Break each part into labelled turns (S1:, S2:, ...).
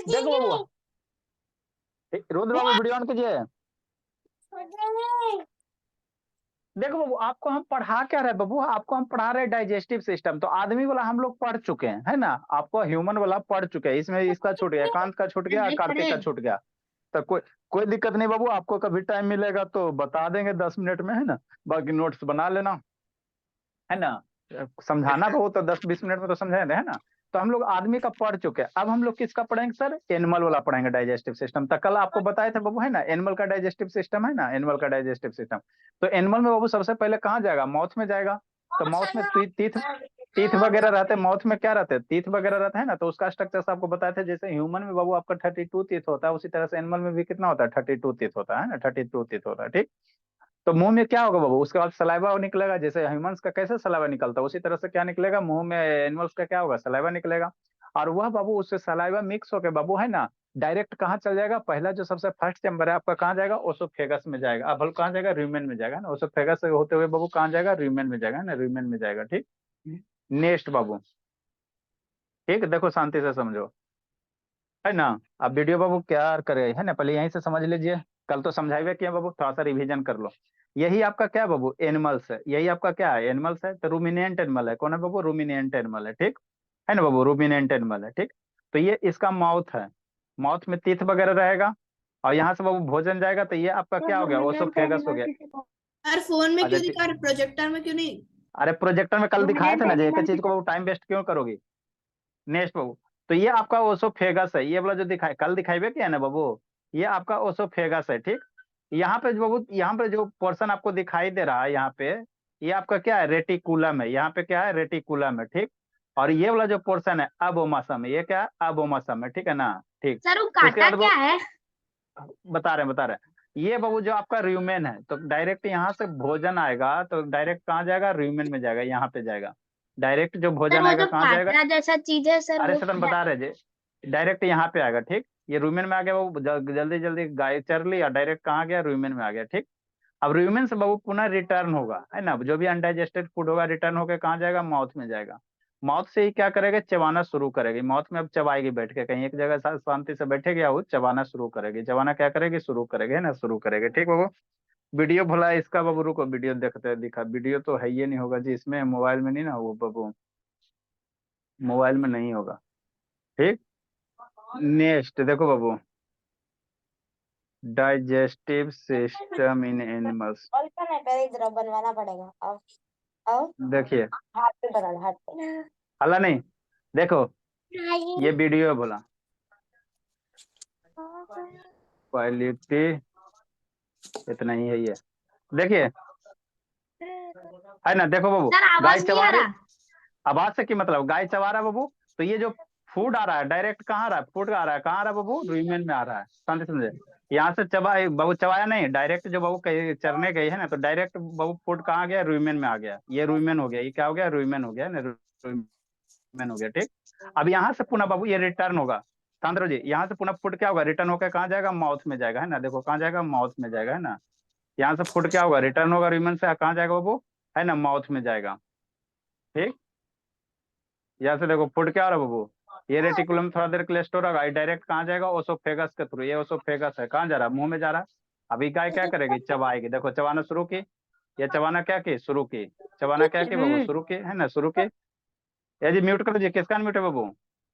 S1: देखो बाबू, रुद्र बाबू video on कीजिए। देखो बाबू, आपको हम पढ़ा क्या रहे बाबू, आपको हम पढ़ा रहे डाइजेस्टिव सिस्टम। तो आदमी वाला हम लोग पढ़ चुके हैं, है ना। आपको ह्यूमन वाला पढ़ चुके हैं, इसमें इसका छूट गया, कांत का छूट गया,
S2: नहीं
S1: कार्तिक
S2: पढ़े।
S1: का छूट गया। तो कोई कोई दिक्कत नहीं बाबू, आपको कभी टाइम मिलेगा तो बता देंगे 10 मिनट में, है ना। बाकी नोट्स बना लेना, है ना। समझाना बाबू तो 10-20 मिनट में तो समझा दे, है ना। तो हम लोग आदमी का पढ़ चुके हैं, अब हम लोग किसका पढ़ेंगे सर, एनिमल वाला पढ़ेंगे, डाइजेस्टिव सिस्टम। तो कल आपको बताए थे बाबू, है ना, एनिमल का डाइजेस्टिव सिस्टम, है ना, एनिमल का डाइजेस्टिव सिस्टम। तो एनिमल में बाबू सबसे पहले कहाँ जाएगा, माउथ में जाएगा। तो माउथ में टीथ टीथ वगैरह रहते हैं, माउथ में क्या रहते हैं, टीथ वगैरह रहता है ना। तो उसका स्ट्रक्चर आपको बताया था, जैसे ह्यूमन में बाबू आपका 32 टीथ होता है, उसी तरह से एनिमल में भी कितना होता है, 32 टीथ होता है ना, 32 टीथ होता है, ठीक। तो मुंह में क्या होगा बाबू, उसके बाद सलाइवा निकलेगा, जैसे ह्यूमंस का कैसे सलाइवा निकलता है उसी तरह से क्या निकलेगा, मुंह में एनिमल्स का क्या होगा, सलाइवा निकलेगा। और वह बाबू उससे सलाइवा मिक्स होके बाबू, है ना, डायरेक्ट कहाँ चल जाएगा, पहला जो सबसे फर्स्ट चैम्बर है आपका कहाँ जाएगा, ओसोफेगस में जाएगा। अब कहाँ जाएगा, र्यूमेन में जाएगा ना, ओसोफेगस से होते हुए बाबू कहाँ जाएगा, र्यूमेन में जाएगा ना, र्यूमेन में जाएगा, ठीक। नेक्स्ट बाबू, ठीक, देखो शांति से समझो, है ना। अब वीडियो बाबू क्या करे, है ना, पहले यहीं से समझ लीजिए। कल तो समझाइए किया बाबू, थोड़ा सा रिवीजन कर लो। यही आपका क्या है बाबू, एनिमल्स है, यही आपका क्या है, एनिमल्स है। तो रूमिनेंट एनिमल है, कौन है बाबू, रूमिनेंट एनिमल है, ठीक है ना बाबू, रूमिनेंट एनिमल है, ठीक। तो ये इसका माउथ है, माउथ में तीथ वगैरह रहेगा, और यहाँ से बाबू भोजन जाएगा, तो ये आपका क्या हो गया, ओसोफेगस हो गया।
S2: यार फोन में
S1: अच्छा
S2: क्यों दिखा रहे, प्रोजेक्टर में क्यों नहीं?
S1: अरे प्रोजेक्टर में कल दिखाए थे ना, जो एक ही चीज को बाबू टाइम वेस्ट क्यों करोगी। नेक्स्ट बाबू, तो ये आपका ओसोफेगस है, ये वाला जो दिखाई कल दिखाई किया ना बाबू, ये आपका ओसोफेगस है, ठीक। यहाँ पे जो बाबू, यहाँ पे जो पोर्शन आपको दिखाई दे रहा है यहाँ पे, ये आपका क्या है, रेटिकुलम है, यहाँ पे क्या है, रेटिकुलम है, ठीक। और ये वाला जो पोर्शन है अबोमासम है, ये क्या है, अबोमासम है, ठीक है ना, ठीक।
S2: सर वो
S1: उसके
S2: काटा
S1: बाद
S2: क्या
S1: बाबू
S2: है?
S1: बता रहे हैं ये बाबू जो आपका र्यूमेन है, तो डायरेक्ट यहाँ से भोजन आएगा तो डायरेक्ट कहाँ जाएगा, र्यूमेन में जाएगा, यहाँ पे जाएगा। डायरेक्ट जो
S2: सर
S1: भोजन
S2: वो
S1: आएगा
S2: जो
S1: कहाँ जाएगा,
S2: काटरा जैसा चीज है सर
S1: अरे
S2: वो
S1: सतन
S2: क्या
S1: बता रहे जी, डायरेक्ट यहाँ पे आएगा, ठीक। ये रूमेन में आ गया वो, जल्दी जल्दी गाय चर ली और डायरेक्ट कहाँ गया, रूमेन में आ गया, ठीक। अब रूमेन से बाबू पुनः रिटर्न होगा, है ना, जो भी अनडाइजेस्टेड फूड होगा रिटर्न होकर कहाँ जाएगा, माउथ में जाएगा। माउथ से ही क्या करेगा, चबाना शुरू करेगी, माउथ में अब चबाएगी बैठ के, कहीं एक जगह शांति से बैठेगी, या वो चबाना शुरू करेगी, चबाना क्या करेगी, शुरू करेगी, है ना, शुरू करेगी, ठीक बाबू। वीडियो भला इसका बाबू, रुको वीडियो देखते हैं, दिखा वीडियो तो है ही नहीं होगा जी इसमें, मोबाइल में नहीं ना वो बाबू, मोबाइल में नहीं होगा, ठीक। नेक्स्ट देखो बाबू, डाइजेस्टिव सिस्टम इन एनिमल्स,
S3: और क्या नहीं, पहले इधर बनवाना पड़ेगा। अब
S1: देखिए,
S3: हाथ पे बना हाथ पे।
S1: हला नहीं, देखो ये वीडियो है बोला, क्वालिटी इतना ही है ये, देखिए, है ना, देखो बाबू,
S2: सर
S1: गाय
S2: आवाज नहीं
S1: चबा
S2: आ
S1: रही,
S2: रहा।
S1: आवाज से की मतलब, गाय चबा रहा है बाबू। तो ये जो फूड आ रहा है डायरेक्ट कहाँ आ रहा है, फूड आ रहा है, कहाँ आ रहा है बाबू, रुइमेन में आ रहा है, समझे समझे। यहाँ से चबा बाबू, चबाया नहीं, डायरेक्ट जो बाबू कहीं चरने गई है ना, तो डायरेक्ट बाबू फूड कहाँ गया, रुइमेन में आ गया, ये रुइमेन हो गया, ये क्या हो गया, रुइमेन हो गया ना, रुइमेन हो गया, ठीक। अब यहाँ से पुनः बाबू ये रिटर्न होगा, सांद्रो जी, यहाँ से पुनः फूड क्या होगा, रिटर्न होकर कहाँ जाएगा, माउथ में जाएगा, है ना, देखो कहाँ जाएगा, माउथ में जाएगा, है ना। यहाँ से फूड क्या होगा, रिटर्न होगा रुइमेन से, कहाँ जाएगा बाबू, है ना, माउथ में जाएगा, ठीक। यहाँ से देखो फूड क्या हो रहा है बाबू, ये रेटिकुलम थोड़ा देर के लिए स्टोर होगा, डायरेक्ट कहाँ जाएगा, ओसोफेगस के थ्रू, ये ओसोफेगस है, कहाँ जा रहा है, मुंह में जा रहा है। अभी गाय क्या करेगी, चबाएगी, देखो चबाना शुरू की, ये चबाना क्या की, शुरू की, चबाना क्या की बाबू, शुरू की, है ना, शुरू की। ये जी म्यूट कर दीजिए, किसका म्यूट है बाबू,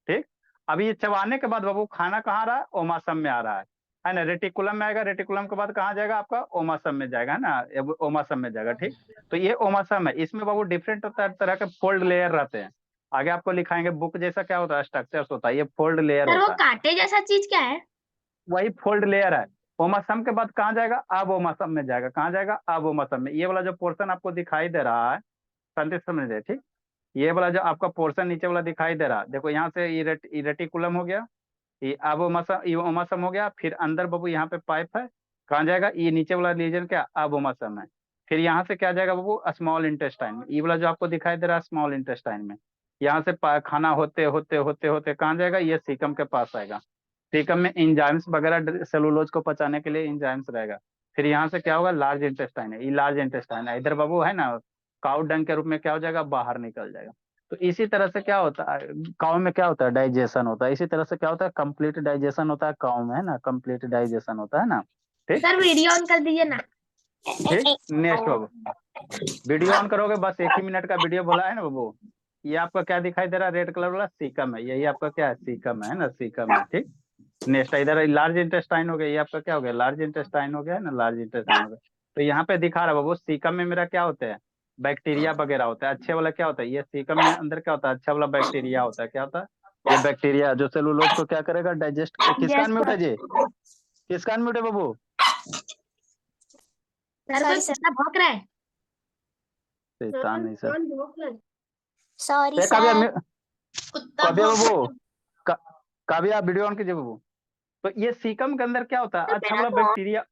S1: ठीक। अभी ये चबाने के बाद बाबू खाना कहाँ आ रहा है, ओमासम में आ रहा है ना, रेटिकुलम में आएगा, रेटिकुलम के बाद कहाँ जाएगा आपका, ओमासम में जाएगा, है ना, ये ओमासम में जाएगा, ठीक। तो ये ओमासम है, इसमें बाबू डिफरेंट तरह के फोल्ड लेयर रहते हैं, आगे आपको लिखाएंगे, बुक जैसा क्या होता है, स्ट्रक्चर्स होता है, ये फोल्ड लेयर
S2: सर वो
S1: होता है,
S2: कांटे जैसा चीज क्या है?
S1: वही फोल्ड लेयर है। ओमासम के बाद कहाँ जाएगा, अब ओमासम में जाएगा, कहाँ जाएगा, अब ओमासम में। ये वाला जो पोर्शन आपको दिखाई दे रहा है, शांति से समझिए, ठीक। ये वाला जो आपका पोर्शन नीचे वाला दिखाई दे रहा है, देखो यहाँ से रेटिकुलम हो गया, ये अब ओमासम, ये ओमासम हो गया, फिर अंदर बाबू यहाँ पे पाइप है, कहाँ जाएगा, ये नीचे वाला रीजन क्या, अब ओमासम है। फिर यहाँ से क्या जाएगा बाबू, स्मॉल इंटेस्टाइन में, ये वाला जो आपको दिखाई दे रहा है स्मॉल इंटेस्टाइन में। यहाँ से खाना होते होते होते होते कहाँ जाएगा, ये सीकम के पास आएगा, सीकम में इंजाइम्स वगैरह सेलुलोज को पचाने के लिए इंजाइम्स रहेगा। फिर यहाँ से क्या होगा, लार्ज इंटेस्टाइन है, ये लार्ज इंटेस्टाइन है, इधर बाबू है ना, काउ डंग के रूप में क्या हो जाएगा, बाहर निकल जाएगा। तो इसी तरह से क्या होता है काउ में, क्या होता है डाइजेशन होता है। इसी तरह से क्या होता है कंप्लीट डाइजेशन होता है काउ में, है ना, कंप्लीट डाइजेशन होता है ना। ठीक
S2: सर वीडियो ऑन कर दीजिए ना।
S1: ठीक। नेक्स्ट बाबू, वीडियो ऑन करोगे, बस 1 ही मिनट का वीडियो बोला है ना बाबू। ये आपका क्या दिखाई दे रहा है, रेड कलर वाला सीकम है, यही आपका क्या है सीकम है ना, सीकम है। ठीक। नेक्स्ट इधर लार्ज इंटेस्टाइन हो गया, ये आपका क्या हो गया लार्ज इंटेस्टाइन हो गया, है ना, लार्ज इंटेस्टाइन हो गया। तो यहाँ पे दिखा रहा है बाबू सीकम में मेरा क्या होता है बैक्टीरिया वगैरह होता है। अच्छे वाला क्या होता है, ये सीकम में अंदर क्या होता है अच्छा वाला बैक्टीरिया होता है। क्या होता है ये बैक्टीरिया जो सेलुलोज को क्या करेगा डाइजेस्ट। किस कान
S2: यस
S1: में उठा
S2: सर।
S1: जी, किस कान में उठे बाबू।
S2: सर कोई
S3: सॉरी सर,
S2: कुत्ता भौंक रहा है।
S1: शैतान नहीं सर।
S2: कौन भौंक रहा है?
S3: सॉरी
S1: ए
S3: सर।
S2: कुत्ता
S1: काव्या
S2: भौंक
S1: बाबू,
S2: रहा है।
S1: का- काव्या वीडियो ऑन कीजिए बाबू। तो ये सीकम के अंदर क्या होता है
S2: सर
S1: अच्छा
S2: मेरा
S1: वाला
S2: तो
S1: बैक्टीरिया।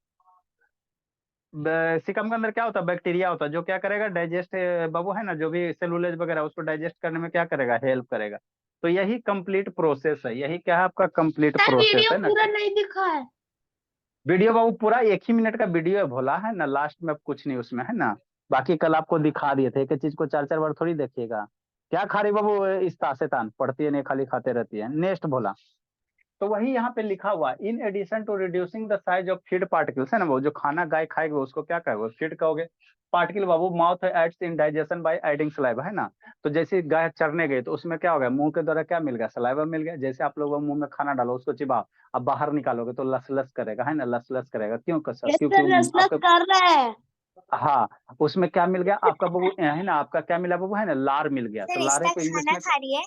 S1: सीकम के अंदर क्या होता है बैक्टीरिया होता है जो क्या करेगा डाइजेस्ट बाबू, है ना, जो भी सेलुलोज वगैरह उसको डाइजेस्ट करने में क्या करेगा हेल्प करेगा। तो यही कंप्लीट प्रोसेस है, यही क्या है आपका कंप्लीट
S2: सर
S1: प्रोसेस
S2: वीडियो
S1: है ना।
S2: पूरा नहीं दिखा है।
S1: वीडियो बाबू पूरा 1 ही मिनट का वीडियो है भोला, है ना, लास्ट में अब कुछ नहीं उसमें, है ना। बाकी कल आपको दिखा दिए थे, एक एक चीज को चार चार बार थोड़ी देखिएगा। क्या खा रही बाबू इस ताशेतान, पढ़ती है नहीं खाली खाते रहती है। नेक्स्ट भोला, तो वही यहाँ पे लिखा हुआ in addition to reducing the size of feed particles, है ना, वो जो खाना गाय खाएगी उसको क्या कहोगे फीड कहोगे। पार्टिकल बाबू mouth aids in digestion by adding saliva, है ना। तो जैसे गाय चरने गई तो उसमें क्या होगा मुंह के द्वारा क्या मिल गया सलाइवा मिल गया। जैसे आप लोग मुंह में खाना डालो उसको चिबाओ, अब बाहर निकालोगे तो लस लस करेगा, है ना, लस लस करेगा। क्यों सर,
S2: यस
S1: क्योंकि
S2: सर रसलस
S1: आपका
S2: कर रहा है।
S1: हाँ उसमें क्या मिल गया आपका बाबू, है ना, आपका क्या मिला बाबू, है ना, लार मिल गया। तो
S3: सर
S1: लारे
S3: इसका
S1: को इंग्लिश
S3: खाना
S1: में
S3: खा रही है।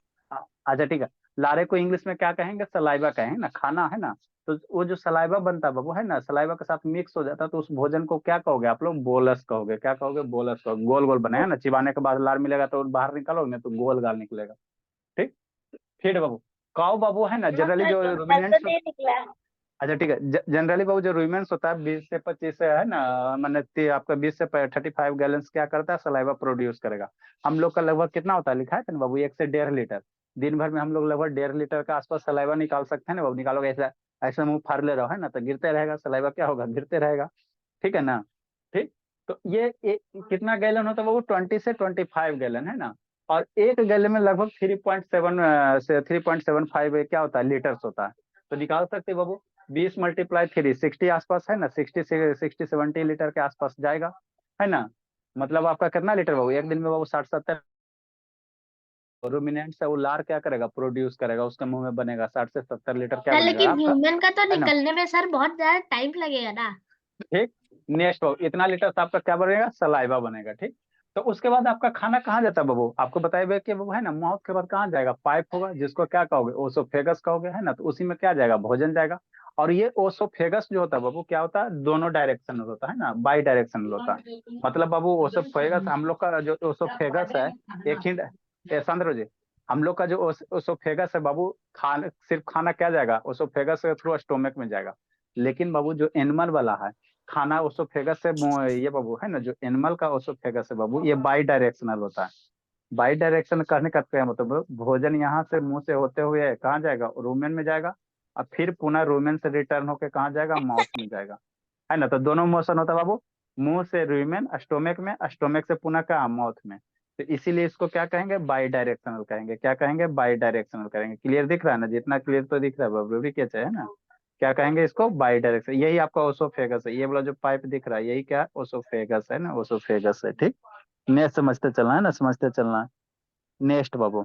S1: अच्छा ठीक है, लारे को इंग्लिश में क्या कहेंगे सलाइवा कहेंगे ना, खाना, है ना। तो वो जो सलाइवा बनता है बाबू, है ना, सलाइवा के साथ मिक्स हो जाता है तो उस भोजन को क्या कहोगे आप लोग बोलस कहोगे। क्या कहोगे बोलस कहोगे। गोल गोल बने, है ना, चिबाने के बाद लार मिलेगा तो बाहर निकालोगे ना तो गोल गाल निकलेगा। ठीक। फिर बाबू काऊ बाबू, है ना, जनरली जो
S2: तब तो
S1: रुमिनेंट्स।
S2: नहीं निकला।
S1: अच्छा ठीक है, जनरली बाबू जो रूमेंस होता है 20 से 25 है ना, मैंने आपका 20 से 35 गैलन्स क्या करता है सलाइवा प्रोड्यूस करेगा। हम लोग का लगभग कितना होता है लिखा है ना बाबू 1 से 1.5 लीटर। दिन भर में हम लोग लगभग 1.5 लीटर के आसपास सलाइवा निकाल सकते हैं ना बाबू। निकालोगे ऐसा, ऐसे मुंह फाड़ ले रहो, है ना, तो गिरते रहेगा सलाइवा, क्या होगा गिरते रहेगा। ठीक है ना। ठीक। तो ये कितना गैलन होता है बाबू 20 से 25 गैलन, है ना। और एक गैलन में लगभग 3.7 से 3.75 क्या होता है लीटर्स होता है। तो निकाल सकते हैं बाबू 20 × 3 60 आसपास, है ना, 60 से 70 लीटर के आसपास जाएगा, है ना। मतलब आपका कितना लीटर बाबू एक दिन में बाबू 60 70 रूमिनेंट से वो लार क्या करेगा प्रोड्यूस करेगा, उसके मुंह में बनेगा 60 से 70 लीटर क्या
S2: सर
S1: बनेगा
S2: लेकिन
S1: आपका,
S2: ह्यूमन का तो
S1: है ना।
S2: निकलने में सर बहुत ज्यादा टाइम लगेगा ना।
S1: ठीक। नेक्स्ट बाबू इतना लीटर से आपका क्या बनेगा सलाइवा बनेगा। ठीक। तो उसके बाद आपका खाना कहाँ जाता है बाबू, आपको बताइए कि बाबू, है ना, माउथ के बाद कहाँ जाएगा पाइप होगा जिसको क्या कहोगे ओसोफेगस कहोगे, है ना। तो उसी में क्या जाएगा भोजन जाएगा। और ये ओसोफेगस जो होता है बाबू क्या होता है दोनों डायरेक्शनल होता है ना, बाई डायरेक्शनल होता है। मतलब बाबू ओसोफेगस हम लोग का जो ओसोफेगस है एक हिंट सांद्रो जी, हम लोग का जो ओसोफेगस है बाबू खाना सिर्फ खाना क्या जाएगा ओसोफेगस के थ्रू स्टोमक में जाएगा। लेकिन बाबू जो एनिमल वाला है खाना ओसोफेगस से ये बाबू, है ना, जो एनिमल का ओसोफेगस है बाबू ये बाई डायरेक्शनल होता है। बाई डायरेक्शन करने का क्या मतलब भोजन यहाँ से मुंह से होते हुए कहाँ जाएगा रूमेन में जाएगा, और फिर पुनः रूमेन से रिटर्न होके कहाँ जाएगा माउथ में जाएगा, है ना। तो दोनों मोशन होता है बाबू, मुंह से रूमेन स्टोमक में, स्टोमक से पुनः कहाँ माउथ में। तो इसीलिए इसको क्या कहेंगे बाई डायरेक्शनल कहेंगे। क्या कहेंगे बाई डायरेक्शनल करेंगे। क्लियर दिख रहा है ना, जितना क्लियर तो दिख रहा है बाबू क्या है ना। क्या कहेंगे इसको बाई डायरेक्शन, यही आपका ओसोफेगस है। ये वाला जो पाइप दिख रहा है यही क्या ओसोफेगस है ना, ओसोफेगस है। ठीक। नेक्स्ट समझते चलना है ना, समझते चलना है। नेक्स्ट बाबू,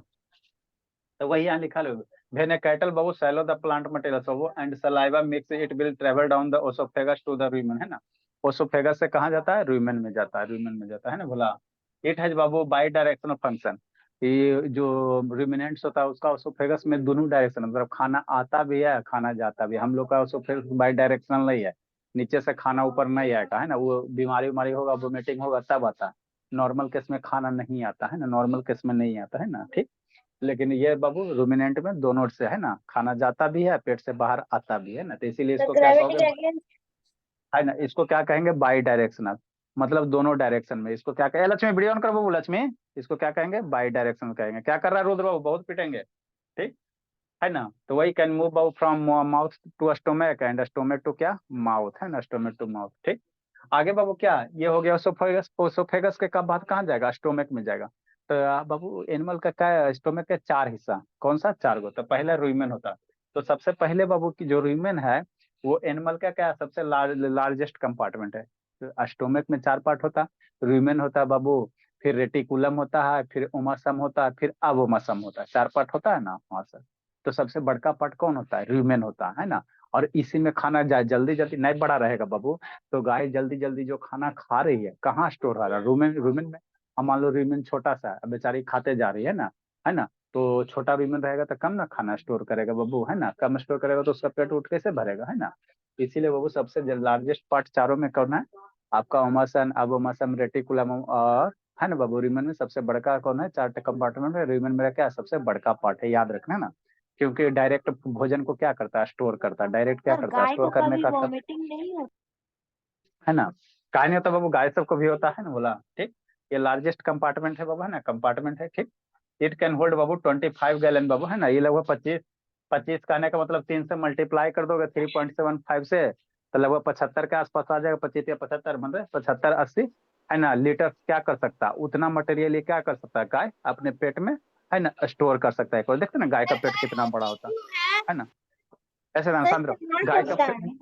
S1: तो वही यहाँ लिखा लो when a cattle Babu swallow the plant material Babu and saliva mix it will travel down the esophagus to the rumen, है ना। ओसोफेगस से कहाँ जाता है रूमेन में जाता है, रूमेन में जाता है ना बोला। It has Babu by directional function. ये जो रूमिनेंट्स होता है उसका ओसोफेगस में दोनों डायरेक्शन मतलब खाना आता भी है खाना जाता भी है। हम लोग का ओसोफेगस बाई डायरेक्शनल नहीं है, नीचे से खाना ऊपर नहीं आएगा, है ना। वो बीमारी उमारी होगा वोमिटिंग होगा तब आता है। नॉर्मल केस में खाना नहीं आता है ना, नॉर्मल केस में नहीं आता है ना। ठीक। लेकिन ये बाबू रूमिनेंट में दोनों से, है ना, खाना जाता भी है पेट से बाहर आता भी है ना। तो इसीलिए
S3: तो
S1: इसको क्या
S3: ग्रेविटी
S1: कहोगे,
S3: अगेंस्ट।
S1: है ना, इसको क्या कहेंगे बाई डायरेक्शनल। मतलब दोनों डायरेक्शन में इसको क्या कहेंगे लक्ष्मी वीडियो ऑन कर बाबू लक्ष्मी, इसको क्या कहेंगे बाई डायरेक्शनल कहेंगे। क्या कर रहा है रुद्र बाबू बहुत पिटेंगे। ठीक। है ना। तो वही कैन मूव बाबू from mouth to stomach and stomach to क्या माउथ, है ना, स्टोमक टू माउथ। ठीक। आगे बाबू क्या ये हो गया ओसोफेगस, ओसोफेगस के बाद कहाँ जाएगा स्टोमक में जाएगा। बाबू एनिमल का क्या स्टोमक के 4 हिस्सा, कौन सा 4 गो? तो पहला रुइमेन होता। तो सबसे पहले बाबू की जो रुइमेन है वो एनिमल का क्या सबसे लार्जेस्ट कंपार्टमेंट है। तो स्टोमक में 4 पार्ट होता, रुइमेन होता है बाबू, फिर रेटिकुलम होता है, फिर ओमासम होता है, फिर अवोमसम होता है। 4 पार्ट होता है ना वहां से। तो सबसे बड़का पार्ट कौन होता है? रुइमेन होता है ना। और इसी में खाना जल्दी जल्दी नहीं बड़ा रहेगा बाबू, तो गाय जल्दी जल्दी जो खाना खा रही है कहाँ स्टोर हो रहा है? रुमेन, रुमेन में। अब मान लो रुमेन छोटा सा है, बेचारी खाते जा रही है ना। तो छोटा रुमेन रहेगा तो कम ना खाना स्टोर करेगा बाबू, है ना। कम स्टोर करेगा तो उसका पेट उठ कैसे भरेगा, है ना। इसीलिए बाबू सबसे लार्जेस्ट पार्ट चारों में कौन है? आपका ओमासन, अबोमासन, रेटिकुलम और, है ना बाबू। रुमेन में सबसे बड़का कौन है? 4 कंपार्टमेंट में रुमेन मेरा क्या सबसे बड़का पार्ट है, याद रखना ना। क्योंकि डायरेक्ट भोजन को क्या करता है? स्टोर करता है। डायरेक्ट क्या
S3: सर
S1: करता है?
S3: गाय
S1: स्टोर
S3: को
S1: करने
S3: कभी
S1: का
S3: वॉमिटिंग नहीं होती?
S1: है ना। गाय नहीं होता बाबू, गाय सबको भी होता है ना बोला, ठीक। ये लार्जेस्ट कंपार्टमेंट है बाबू, है ना, कंपार्टमेंट है, ठीक। इट कैन होल्ड बाबू 25 गैलन बाबू, है ना। ये लगभग 25 कहने का मतलब 3 से मल्टीप्लाई कर दोगे 3.75 से, तो लगभग 75 के आसपास आ जाएगा। 25 या 75 मतलब 75-80, है ना, लीटर क्या कर सकता है? उतना मटेरियल ये क्या कर सकता है? गाय अपने पेट में, है ना, स्टोर कर सकता है। कोई देखते ना गाय का पेट कितना बड़ा होता है ना। ऐसे ना
S3: सर
S1: सांद्रो,
S3: कितना
S1: गाय का
S3: छोटा
S1: पेट,
S3: है?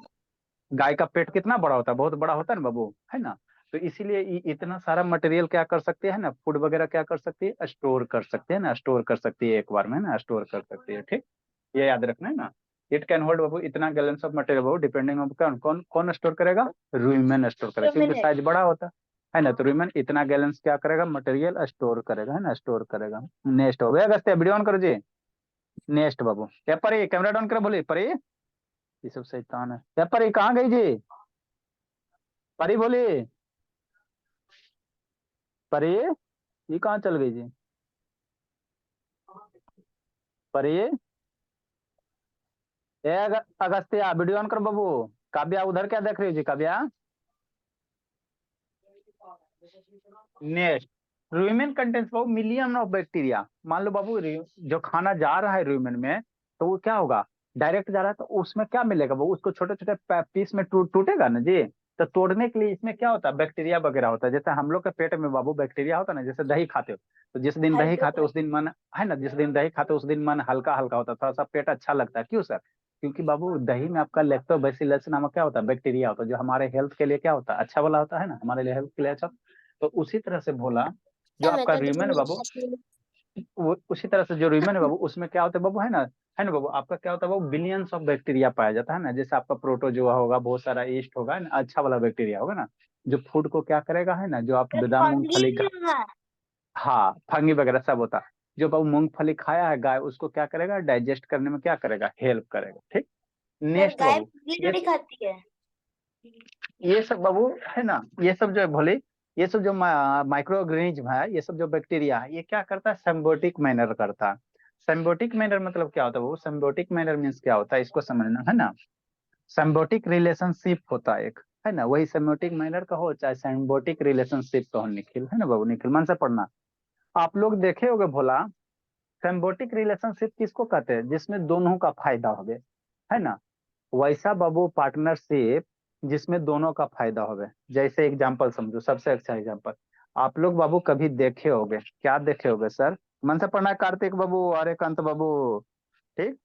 S1: गाय का पेट कितना बड़ा होता है? बहुत बड़ा होता है ना बाबू, है ना। तो इसीलिए इतना सारा मटेरियल क्या कर सकती है ना, फूड वगैरह क्या कर सकती है? स्टोर कर सकती है ना, स्टोर कर सकती है एक बार में ना, स्टोर कर सकती है, ठीक। ये याद रखना है ना। इट कैन होल्ड बाबू इतना gallons of material Babu, depending on कौन कौन कौन स्टोर करेगा? रुइमेन स्टोर करेगा, क्योंकि
S3: मिनट।
S1: साइज बड़ा होता है ना। तो रुइमेन इतना गैलन्स क्या करेगा? मटेरियल स्टोर करेगा, है ना, स्टोर करेगा। नेक्स्ट हो गया अगस्त्य, वीडियो ऑन करो जी। नेक्स्ट बाबू, क्या परी कैमरा डाउन करो, बोली परी। ये सब शैतान है। क्या परी कहाँ गई जी? परी बोली, परी ये कहाँ चल गई जी? परी, ए अगस्त्या वीडियो ऑन कर बाबू। काव्या उधर क्या देख रही हो जी? काव्या, नेक्स्ट। रूमेन कंटेंट्स बाबू मिलियन ऑफ बैक्टीरिया। मान लो बाबू जो खाना जा रहा है रूमेन में, तो वो क्या होगा? डायरेक्ट जा रहा है तो उसमें क्या मिलेगा बाबू? उसको छोटे छोटे पीस में टूटेगा ना जी। तो तोड़ने के लिए इसमें क्या होता है? बैक्टीरिया वगैरह होता है। जैसे हम लोग के पेट में बाबू बैक्टीरिया होता है ना। जैसे दही खाते हो, तो जिस दिन दही खाते हो उस दिन मन, है ना, जिस दिन दही खाते हो उस दिन मन हल्का हल्का होता है, थोड़ा सा पेट अच्छा लगता है। क्यों सर? क्योंकि बाबू दही में आपका लैक्टोबैसिलस नामक क्या होता है? बैक्टीरिया होता है, जो हमारे हेल्थ के लिए क्या होता है? अच्छा वाला होता है ना, हमारे लिए हेल्थ के लिए अच्छा। तो उसी तरह से बोला जो
S3: मैं
S1: आपका
S3: तो
S1: रीमन है
S3: दूध
S1: बाबू,
S3: खाती हूँ।
S1: वो उसी तरह से जो रीमन है बाबू उसमें क्या होता है बाबू, है ना बाबू, आपका क्या होता है बाबू? बिलियंस ऑफ बैक्टीरिया पाया जाता है ना। जैसे आपका प्रोटोजोआ होगा, बहुत सारा ईस्ट होगा ना, अच्छा वाला बैक्टीरिया होगा ना, जो फूड को क्या करेगा, है ना, जो आप
S3: सर
S1: बादाम
S3: फंगी
S1: मूंगफली
S3: भी है।
S1: हाँ फंगी वगैरह सब होता है। जो बाबू मूंगफली खाया है गाय, उसको क्या करेगा? डाइजेस्ट करने में क्या करेगा? हेल्प करेगा, ठीक।
S3: सर
S1: नेक्स्ट
S3: गाय
S1: बाबू,
S3: फंगी
S1: ये
S3: थोड़ी खाती है।
S1: ये सब बाबू, है ना, ये सब जो है भोले, ये सब जो माइक्रो ऑर्गेनिज्म है, ये सब जो बैक्टीरिया है, ये क्या करता है? सिम्बायोटिक मैनर करता है। सिम्बायोटिक मैनर मतलब क्या होता है वो? सिम्बायोटिक मैनर मीन्स क्या होता है, इसको समझना है ना। सिम्बायोटिक रिलेशनशिप होता है एक, है ना, वही सिम्बायोटिक मैनर का हो चाहे सिम्बायोटिक रिलेशनशिप का हो। निखिल, है ना बाबू, निखिल मन से पढ़ना। आप लोग देखे होगे भोला, सिम्बायोटिक रिलेशनशिप किसको कहते हैं? जिसमें दोनों का फायदा हो गया, है ना। वैसा बाबू पार्टनरशिप जिसमें दोनों का फायदा होवे। जैसे एग्जांपल समझो, सबसे अच्छा एग्जांपल, आप लोग बाबू कभी देखे होगे, क्या देखे होगे सर? मन से पढ़ना है, कार्तिक बाबू और एकांत बाबू, ठीक।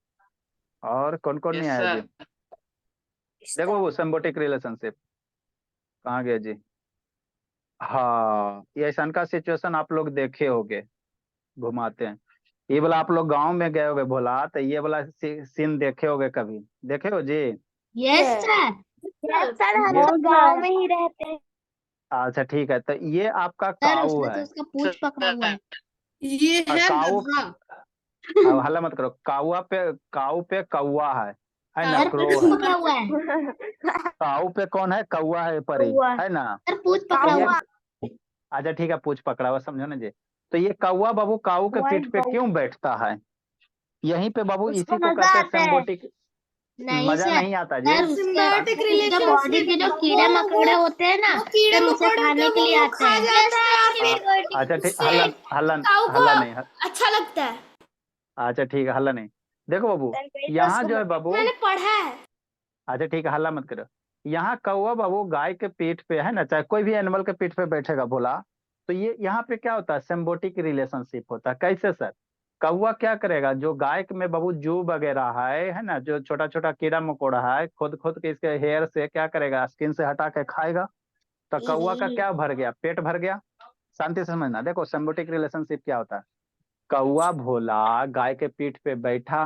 S1: और कौन कौन नहीं
S4: यस
S1: आया जी?
S4: सर।
S1: देखो बाबू सिम्बायोटिक रिलेशनशिप कहाँ गया जी? हाँ, ये ऐसा का सिचुएशन आप लोग देखे होगे, घुमाते हैं। ये वाला आप लोग गांव में गए होगे भोला, तो ये वाला सीन देखे होगे कभी? देखे हो जी?
S2: Yes sir.
S3: यस सर हम
S1: ये
S3: तो गांव में ही रहते हैं।
S1: अच्छा ठीक है, तो ये आपका
S2: सर
S1: काऊ
S2: उसने तो
S1: है।
S2: उसका पूंछ पकड़ा हुआ है।
S4: ये है
S1: काऊ,
S4: गधा।
S1: अब हल्ला मत करो। काऊ पे कौवा है ना,
S2: सर
S1: क्रो
S2: पूंछ
S1: है।
S2: पकड़ा हुआ है।
S1: काऊ पे कौन है? कौवा है, परी,
S3: कौवा।
S1: है ना।
S2: सर पूंछ
S1: तो
S2: पकड़ा
S1: ये,
S2: हुआ है।
S1: अच्छा ठीक है, पूछ पकड़ा हुआ, समझो ना जी। तो ये कौवा बाबू काऊ के पीठ पे क्यों बैठता है? यहीं पे बाबू
S3: उसको
S1: इसी को
S3: मजा
S1: कहते हैं
S3: आता है।
S1: सिम्बायोटिक।
S2: नहीं
S1: मजा
S2: सर।
S1: नहीं आता जी।
S2: सर उसके
S4: सिम्बायोटिक
S2: जो बॉडी के जो
S4: रिलेशनशिप
S2: कीड़े मकोड़े होते हैं ना,
S4: वो कीड़े
S2: सर उसे
S4: मकोड़ों
S2: खाने
S4: के
S2: के लिए
S4: वो
S2: आते
S4: खा
S2: हैं।
S4: जाता है और
S1: आ,
S4: फिर
S1: अच्छा ठीक,
S4: उससे
S1: हल्ला हल्ला
S4: काऊ को
S1: हल्ला नहीं,
S4: अच्छा लगता है।
S1: अच्छा ठीक है, हल्ला नहीं। देखो बाबू,
S3: सर कहीं तो
S1: यहाँ
S3: उसको
S1: जो है बाबू,
S4: मैंने पढ़ा है।
S1: अच्छा ठीक है, हल्ला मत करो। यहाँ कौवा बाबू गाय के पीठ पे, है ना, चाहे कोई भी एनिमल के पीठ पे बैठेगा बोला, तो ये यहाँ पे क्या होता है, सिम्बोटिक रिलेशनशिप होता है। कैसे सर? कौवा क्या करेगा, जो गाय में बाबू जू वगैरह है ना, जो छोटा छोटा कीड़ा मकोड़ा है, खुद खुद के इसके हेयर से क्या करेगा, स्किन से हटा के खाएगा। तो कौवा का क्या भर गया, पेट भर गया। शांति से समझना, देखो सिम्बोटिक रिलेशनशिप क्या होता है। कौवा भोला गाय के पीठ पे बैठा,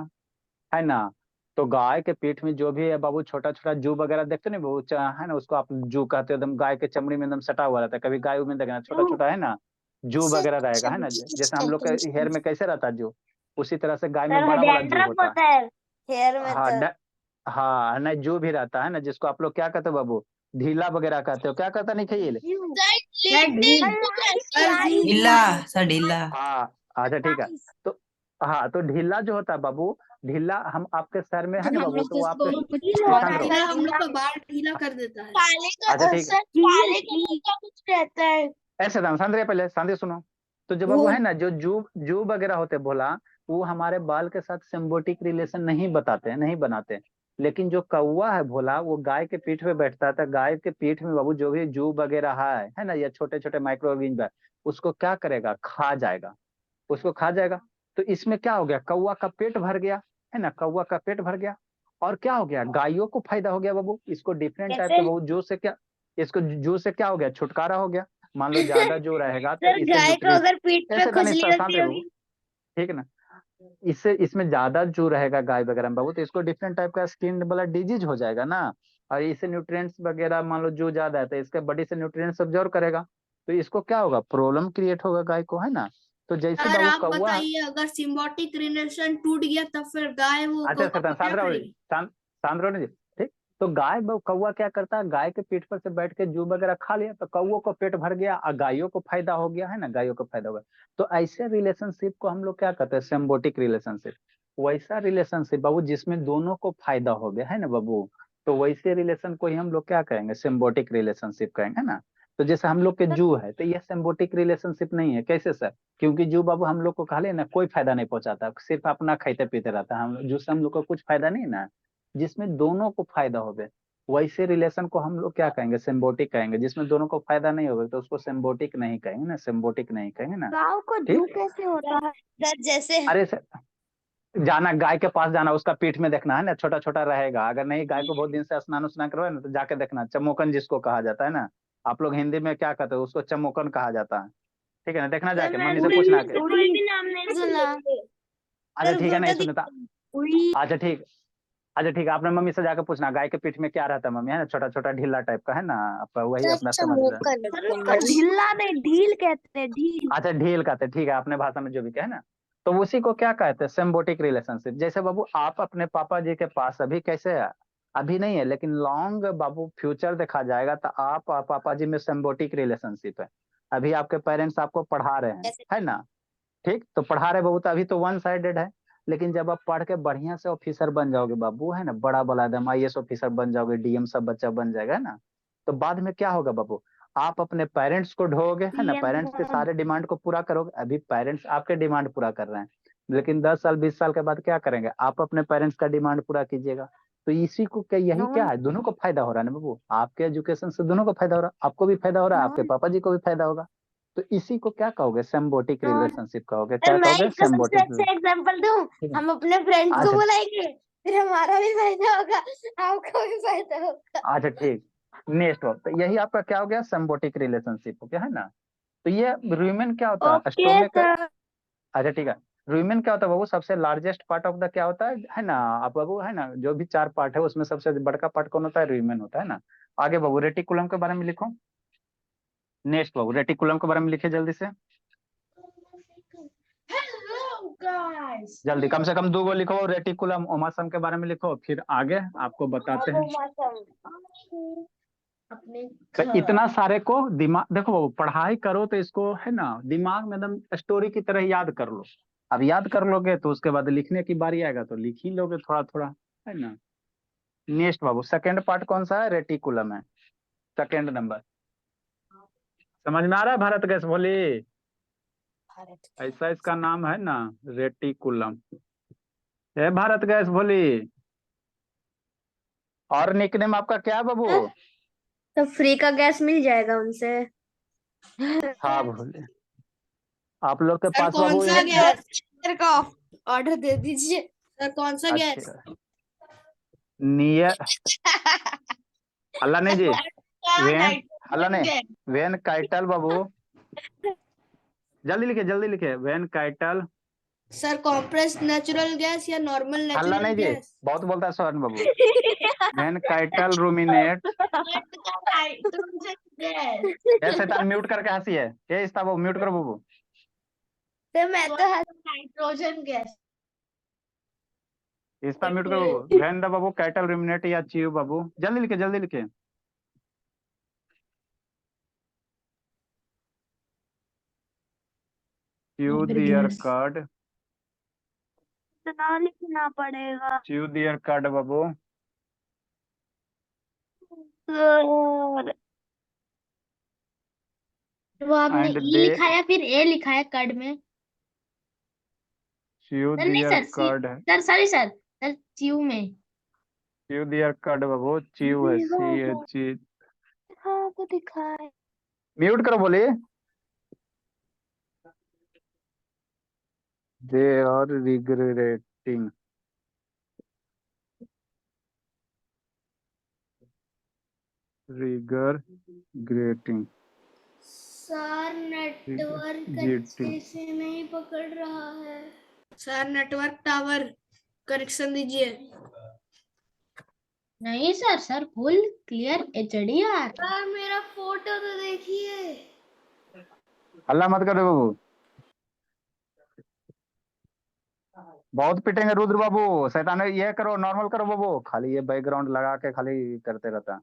S1: है ना, तो गाय के पीठ में जो भी है बाबू, छोटा छोटा जू वगैरह देखते नहीं वो है ना, उसको आप जू कहते हो, एकदम गाय के चमड़ी में एकदम सटा हुआ रहता है। कभी गाय में देखना छोटा छोटा है ना, जू वगैरह रहेगा, है ना, जैसे हम लोग के हेयर में कैसे रहता है जू, उसी तरह से गाय में
S3: सर
S1: बड़ा बड़ा जू
S3: डैंड्रफ
S1: होता है।
S3: होता है हेयर में
S1: हाँ
S3: तो।
S1: हाँ नहीं, जू भी रहता है ना, जिसको आप लोग क्या कहते हो बाबू, ढीला वगैरह कहते हो, क्या कहता नहीं खाइए।
S5: ढीला सर, ढीला।
S1: हाँ अच्छा ठीक है। तो हाँ, तो ढीला जो होता है बाबू, ढीला हम आपके सर में है ना
S4: हम
S1: बाबू,
S4: लोग
S1: तो वो
S4: जिसको
S1: आपके
S4: बाल
S1: शांत रहो।
S4: ढीला, हम लोग का बाल ढीला कर देता है।
S1: अच्छा ठीक है,
S3: काले कलर का कुछ रहता है।
S1: ऐसे था, शांत रहिए पहले, शांति सुनो। तो जो बाबू
S4: वो
S1: है ना, जो जू जू वगैरह होते भोला, वो हमारे बाल के साथ सिम्बोटिक रिलेशन नहीं बताते हैं, नहीं बनाते। लेकिन जो कौवा है भोला, वो गाय के पीठ पे बैठता था, गाय के पीठ में बाबू जो भी जू वगैरह है ना, या छोटे छोटे माइक्रो ऑर्गेनिज्म है, उसको क्या करेगा, खा जाएगा, उसको खा जाएगा। तो इसमें क्या हो गया, कौवा का पेट भर गया, है ना, कौवा का पेट भर गया। और क्या हो गया, गायों को फायदा हो गया बाबू, इसको डिफरेंट टाइप के
S3: कैसे?
S1: बाबू जू से क्या, इसको जू से क्या हो गया, छुटकारा हो गया। मान लो ज्यादा जो रहेगा तो
S3: सर
S1: इससे
S3: गाय को
S1: न्यूट्रिएंट्स,
S3: अगर पीठ पे
S1: ऐसे नहीं
S3: खुजली
S1: सर, शांत
S3: होती
S1: रहे बाबू,
S3: होगी।
S1: ठीक है ना। इससे इसमें ज्यादा जो रहेगा गाय वगैरह में बाबू, तो इसको डिफरेंट टाइप का स्किन वाला डिजीज हो जाएगा ना। और इससे न्यूट्रिएंट्स वगैरह मान लो जो ज्यादा है, तो इसके बॉडी से न्यूट्रिएंट्स अब्जॉर्व करेगा, तो इसको क्या होगा, प्रॉब्लम क्रिएट होगा गाय को, है ना। तो जैसे
S4: सर
S1: बाबू
S4: आप
S1: कौवा,
S4: बताइए, अगर सिम्बोटिक रिलेशन टूट गया तब फिर गाय वो
S1: अच्छा
S4: कौवा
S1: सतन
S4: को क्या
S1: सांद्रा
S4: करेगी?
S1: सांद्रो ने जी, ठीक। तो गाय कौवा क्या करता है, गाय के पीठ पर से बैठ के जू वगैरह खा लिया, तो कौवों को पेट भर गया और गायों को फायदा हो गया, है ना, गायों को फायदा हो गया। तो ऐसे रिलेशनशिप को हम लोग क्या कहते हैं, सिम्बोटिक रिलेशनशिप। वैसा रिलेशनशिप बाबू जिसमें दोनों को फायदा हो गया, है ना बाबू, तो वैसे रिलेशन को ही हम लोग क्या कहेंगे, सिम्बोटिक रिलेशनशिप कहेंगे, है ना। तो जैसे हम लोग के जू है, तो यह सिम्बोटिक रिलेशनशिप नहीं है। कैसे सर? क्योंकि जू बाबू हम लोग को खा ले ना, कोई फायदा नहीं पहुंचाता, सिर्फ अपना खाते पीते रहता है, हम जू से हम लोग को कुछ फायदा नहीं ना। जिसमें दोनों को फायदा होवे, वैसे रिलेशन को हम लोग क्या कहेंगे, सिम्बोटिक कहेंगे। जिसमें दोनों को फायदा नहीं होगा तो उसको सिम्बोटिक नहीं कहेंगे ना, सिम्बोटिक नहीं कहेंगे ना।
S3: गाँव को जू
S1: ठीक।
S3: कैसे होता है? सर जैसे
S1: अरे सर, जाना गाय के पास जाना, उसका पीठ में देखना, है ना, छोटा छोटा रहेगा। अगर नहीं, गाय को बहुत दिन से स्नान उस्नान करवाए ना, तो जाके देखना, चमोकन जिसको कहा जाता है ना, आप लोग हिंदी में क्या कहते हो उसको, चमोकन कहा जाता है। ठीक है ना, देखना
S3: सर
S1: जाके, मम्मी
S3: मैंने
S1: से पूछना के।
S3: कोई भी नाम नहीं सुना।
S1: अच्छा
S3: सर
S1: ठीक है, नहीं
S3: गोटा
S1: सुनता।
S3: उड़ी।
S1: अच्छा ठीक, अच्छा ठीक है, आपने मम्मी से जाकर पूछना गाय के पीठ में क्या रहता है मम्मी, है ना, छोटा छोटा ढीला टाइप का, है ना, आप वही अपना
S3: अच्छा
S1: समझ रहे हैं।
S3: मोकन। सर उसको ढीला नहीं ढील कहते हैं, ढील।
S1: अच्छा ढील कहते हैं, ठीक है, अपने भाषा में जो भी कहे ना। तो उसी को क्या कहते हैं, सिम्बोटिक रिलेशनशिप। जैसे बाबू आप अपने पापा जी के पास अभी कैसे है, अभी नहीं है, लेकिन लॉन्ग बाबू फ्यूचर देखा जाएगा तो आप और पापा जी में सिम्बोटिक रिलेशनशिप है। अभी आपके पेरेंट्स आपको पढ़ा रहे हैं,
S3: जैसे
S1: है ना, ठीक, तो पढ़ा रहे बाबू, तो अभी तो वन साइडेड है। लेकिन जब आप पढ़ के बढ़िया से ऑफिसर बन जाओगे बाबू, है ना, बड़ा बड़ा एकदम आईएएस ऑफिसर बन जाओगे, डीएम सब बच्चा बन जाएगा, है ना, तो बाद में क्या होगा बाबू, आप अपने पेरेंट्स को ढोगे, है ना,
S3: पीएम
S1: पेरेंट्स के सारे डिमांड को पूरा करोगे। अभी पेरेंट्स आपके डिमांड पूरा कर रहे हैं, लेकिन 10 साल 20 साल के बाद क्या करेंगे, आप अपने पेरेंट्स का डिमांड पूरा कीजिएगा। तो इसी को क्या, यही क्या
S3: नॉन
S1: है, दोनों को फायदा हो रहा है ना बाबू, आपके एजुकेशन से दोनों को फायदा हो रहा है, आपको भी फायदा हो रहा है, आपके
S3: नॉन
S1: पापा जी को भी फायदा होगा। तो इसी को क्या कहोगे, सिम्बोटिक
S3: नॉन
S1: रिलेशनशिप कहोगे,
S3: सर
S1: क्या
S3: मैं
S1: कहोगे,
S3: इसका सबसे
S1: सिम्बोटिक।
S3: अच्छा एग्जांपल दूं।
S1: ठीक है।
S3: हम अपने फ्रेंड्स को
S1: अच्छा
S3: बुलाएंगे, फिर हमारा भी फायदा होगा, आपको भी फायदा होगा।
S1: अच्छा ठीक, नेक्स्ट वक्त तो यही आपका क्या हो गया, सिम्बोटिक रिलेशनशिप हो गया, है ना। तो ये र्यूमेन क्या होता है,
S3: ओके
S1: स्टोमेक।
S3: सर।
S1: अच्छा ठीक है, र्यूमेन क्या होता है बाबू, सबसे लार्जेस्ट पार्ट ऑफ द क्या होता है ना, आप बाबू, है ना, जो भी 4 पार्ट है उसमें सबसे बड़का पार्ट कौन होता है, र्यूमेन होता है ना। आगे बाबू रेटिकुलम के बारे में लिखो, नेक्स्ट बाबू रेटिकुलम के बारे में लिखे जल्दी से,
S4: हेलो गाइस।
S1: जल्दी, कम से कम 2 गो लिखो, रेटिकुलम ओमासम के बारे में लिखो, फिर आगे आपको बताते हैं।
S3: मौसम।
S4: अपने
S1: तो इतना सारे को दिमाग, देखो बाबू पढ़ाई करो तो इसको, है ना, दिमाग में एकदम स्टोरी की तरह याद कर लो। अब याद कर लोगे तो उसके बाद लिखने की बारी आएगा तो लिख ही लोगे थोड़ा थोड़ा, है ना। नेक्स्ट बाबू सेकंड पार्ट कौन सा है, रेटिकुलम है, सेकंड नंबर। समझ में आ रहा है, भारत गैस बोली,
S3: भारत
S1: ऐसा इसका नाम है ना, रेटिकुलम। है भारत गैस बोली। और निकनेम आपका क्या है बाबू,
S2: तो फ्री का गैस मिल जाएगा उनसे।
S1: हाँ बोले। आप लोग के
S4: सर
S1: पास
S4: कौन
S1: बाबू
S4: सा गैस?
S3: सर का ऑर्डर दे दीजिए।
S4: सर कौन सा गैस?
S1: अच्छा नियर हल्ला नहीं जी, वेन हल्ला नहीं, वेन काइटल बाबू, जल्दी लिखे when coital.
S4: Sir compress natural gas या नॉर्मल
S1: हल्ला
S4: नेचुरल
S1: नहीं जी,
S4: गैस?
S1: बहुत बोलता है स्वर्ण बाबू। वेन काइटल रूमिनेट, ये शैतान म्यूट करके हंसी है, ये इसका वो म्यूट करो बाबू।
S3: तो मैं तो
S2: नाइट्रोजन गैस।
S1: इसका म्यूट करो बाबू। वेन द बाबू काइटल रूमिनेट या चीव बाबू, जल्दी लिखे। चीव दियर कार्ड,
S3: इतना लिखना पड़ेगा।
S1: चीव दियर कार्ड बाबू।
S3: सर
S2: वो आपने
S1: एंड
S2: ई
S1: दे
S2: लिखा है फिर ए लिखा है कार्ड में।
S1: चीव
S2: सर नहीं
S1: दियर
S2: सर
S1: कार्ड है,
S2: सर सॉरी सर च्यू में।
S1: Chew their cud Babu, chew है सी एच ई।
S3: हाँ तो दिखाए।
S1: म्यूट करो बोलिए। They are regretting, regretting,
S2: sir network
S1: getting.
S2: अच्छे से नहीं पकड़ रहा है।
S4: सर नेटवर्क टावर कनेक्शन दीजिए।
S2: नहीं sir full clear HDR। Sir मेरा फोटो तो देखिए।
S1: हल्ला मत करो बाबू, बहुत पिटेंगे रुद्र बाबू। शैतान ये करो, नॉर्मल करो बाबू, खाली ये बैकग्राउंड लगा के खाली करते रहता है।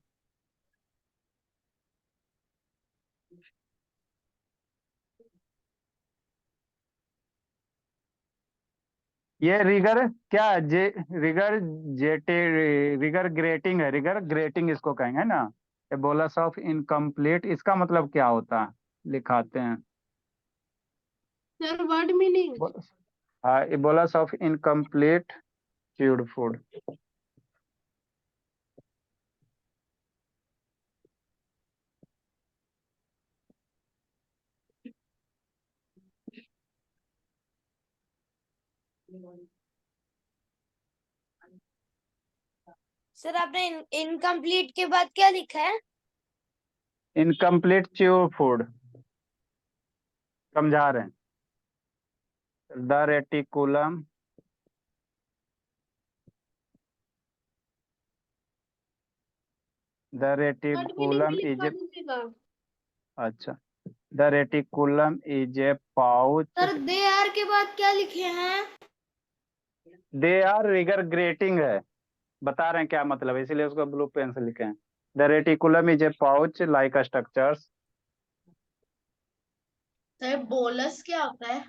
S1: ये रिगर क्या जे रिगर जेटे रिगर ग्रेटिंग है, रिगर ग्रेटिंग इसको कहेंगे ना। एबोलस ऑफ इनकम्प्लीट, इसका मतलब क्या होता है लिखाते हैं।
S4: Sir word meaning.
S1: हाँ, a bolus of incomplete chewed food.
S3: Sir आपने इनकम्प्लीट के बाद क्या लिखा है?
S1: इनकम्प्लीट च्यूड फूड समझा रहे हैं। The reticulum, the reticulum is a, अच्छा, the reticulum is a pouch.
S2: Sir they are के बाद क्या लिखे हैं?
S1: दे आर रिगर ग्रेटिंग है, बता रहे हैं क्या मतलब है, इसीलिए उसको ब्लू पेन से लिखे हैं। The reticulum is a pouch like structures.
S2: Sir bolus क्या होता है?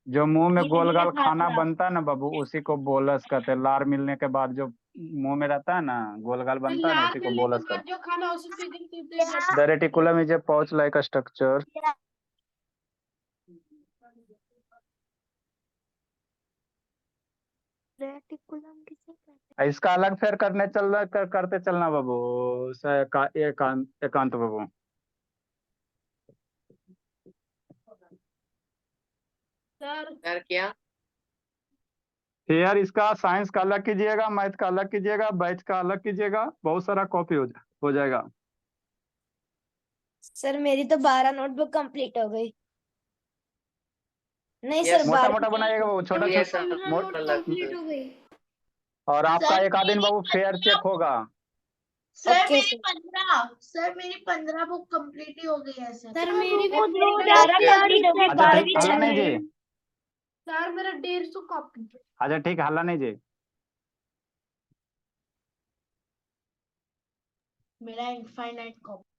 S1: जो मुंह में गोल
S2: ये
S1: गाल खाना
S2: खाता।
S1: बनता है ना बाबू, उसी को बोलस कहते हैं। लार मिलने के बाद जो मुंह में रहता है ना, गोल गाल बनता है ना, उसी को बोलस कहते
S4: जो खाना उसी
S1: हैं। The reticulum is a pouch like structure.
S3: Reticulum किसे कहते
S1: इसका अलग फेर करने करते चलना बाबू। एकांत बाबू,
S4: सर क्या?
S1: फिर इसका साइंस का अलग कीजिएगा, मैथ का अलग कीजिएगा, बैच का अलग कीजिएगा, बहुत सारा कॉपी हो जाएगा।
S3: सर मेरी तो 12 नोटबुक कंप्लीट हो गई। नहीं सर
S1: मोटा
S3: 12।
S1: मोटा बनाइएगा बाबू, छोटा छोटा
S2: कंप्लीट हो गई।
S1: और आपका एक आध दिन बाबू फेयर चेक होगा।
S3: Okay sir.
S2: सर मेरी 15 बुक कंप्लीट ही हो गई है सर। सर
S3: मेरी
S2: मेरी
S3: वो 11 कंप्लीट हो गई,
S1: अच्छा
S3: 12वीं
S1: ठीक, हल्ला
S3: चल
S1: नहीं
S3: रही
S1: जी।
S3: है।
S2: सर मेरा 150 कॉपी।
S1: अच्छा ठीक है, हल्ला नहीं जी।
S2: मेरा इनफाइनाइट कॉपी।